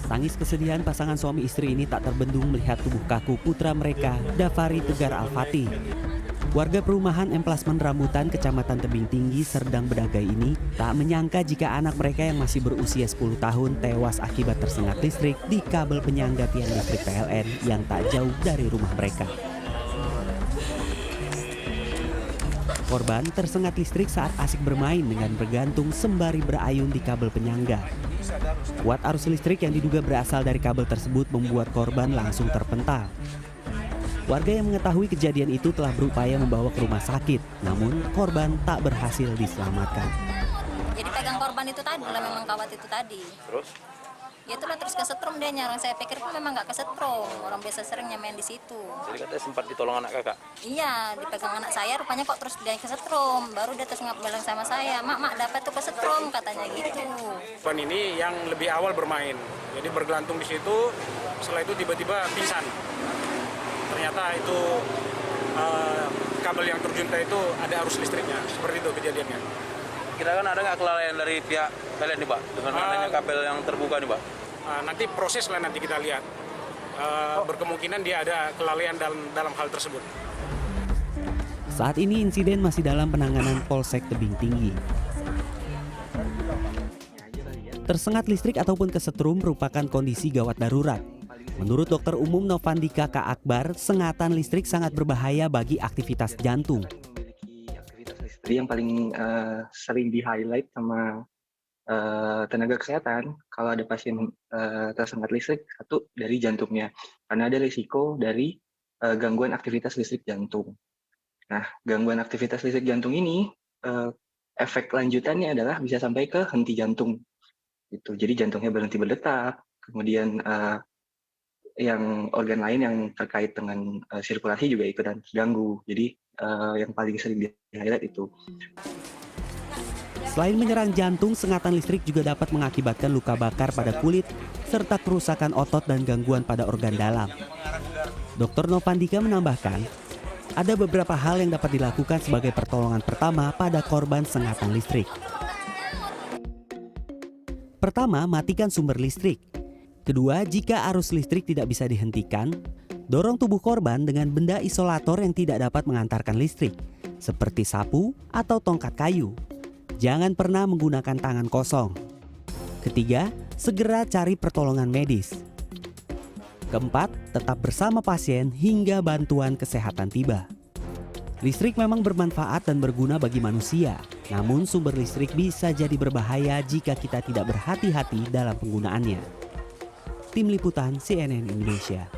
Tangis kesedihan pasangan suami istri ini tak terbendung melihat tubuh kaku putra mereka, Dafari Tegar Al-Fatih. Warga perumahan Emplasmen Rambutan, Kecamatan Tebing Tinggi, Serdang Bedagai ini tak menyangka jika anak mereka yang masih berusia 10 tahun tewas akibat tersengat listrik di kabel penyangga tiang listrik PLN yang tak jauh dari rumah mereka. Korban tersengat listrik saat asik bermain dengan bergantung sembari berayun di kabel penyangga. Kuat arus listrik yang diduga berasal dari kabel tersebut membuat korban langsung terpental. Warga yang mengetahui kejadian itu telah berupaya membawa ke rumah sakit, namun korban tak berhasil diselamatkan. Jadi pegang korban itu tadi lah, memang kawat itu tadi. Terus? Ya itulah terus kesetrum dia nyarang. Saya pikir pun memang nggak kesetrum, orang biasa seringnya main di situ. Jadi katanya sempat ditolong anak kakak? Iya, dipegang anak saya, rupanya kok terus dia kesetrum. Baru dia terus bilang sama saya, mak dapat tuh kesetrum, katanya gitu. Korban ini yang lebih awal bermain, jadi bergelantung di situ, setelah itu tiba-tiba pingsan. Ternyata itu kabel yang terjunta itu ada arus listriknya, seperti itu kejadiannya. Kira kan ada nggak kelalaian dari pihak kalian nih Pak, dengan adanya kabel yang terbuka nih Pak? Nanti proses lah nanti kita lihat, berkemungkinan dia ada kelalaian dalam hal tersebut. Saat ini insiden masih dalam penanganan Polsek Tebing Tinggi. Tersengat listrik ataupun kesetrum merupakan kondisi gawat darurat. Menurut Dokter Umum Novandika K. Akbar, sengatan listrik sangat berbahaya bagi aktivitas jantung. Memiliki aktivitas listrik yang paling sering di-highlight sama tenaga kesehatan kalau ada pasien tersengat listrik, satu dari jantungnya, karena ada risiko dari gangguan aktivitas listrik jantung. Nah, gangguan aktivitas listrik jantung ini efek lanjutannya adalah bisa sampai ke henti jantung. Gitu. Jadi jantungnya berhenti berdetak, kemudian yang organ lain yang terkait dengan sirkulasi juga ikutan terganggu. Jadi yang paling sering di-highlight itu. Selain menyerang jantung, sengatan listrik juga dapat mengakibatkan luka bakar pada kulit serta kerusakan otot dan gangguan pada organ dalam. Dr. Novandika menambahkan, ada beberapa hal yang dapat dilakukan sebagai pertolongan pertama pada korban sengatan listrik. Pertama, matikan sumber listrik. Kedua, jika arus listrik tidak bisa dihentikan, dorong tubuh korban dengan benda isolator yang tidak dapat mengantarkan listrik, seperti sapu atau tongkat kayu. Jangan pernah menggunakan tangan kosong. Ketiga, segera cari pertolongan medis. Keempat, tetap bersama pasien hingga bantuan kesehatan tiba. Listrik memang bermanfaat dan berguna bagi manusia, namun sumber listrik bisa jadi berbahaya jika kita tidak berhati-hati dalam penggunaannya. Tim Liputan CNN Indonesia.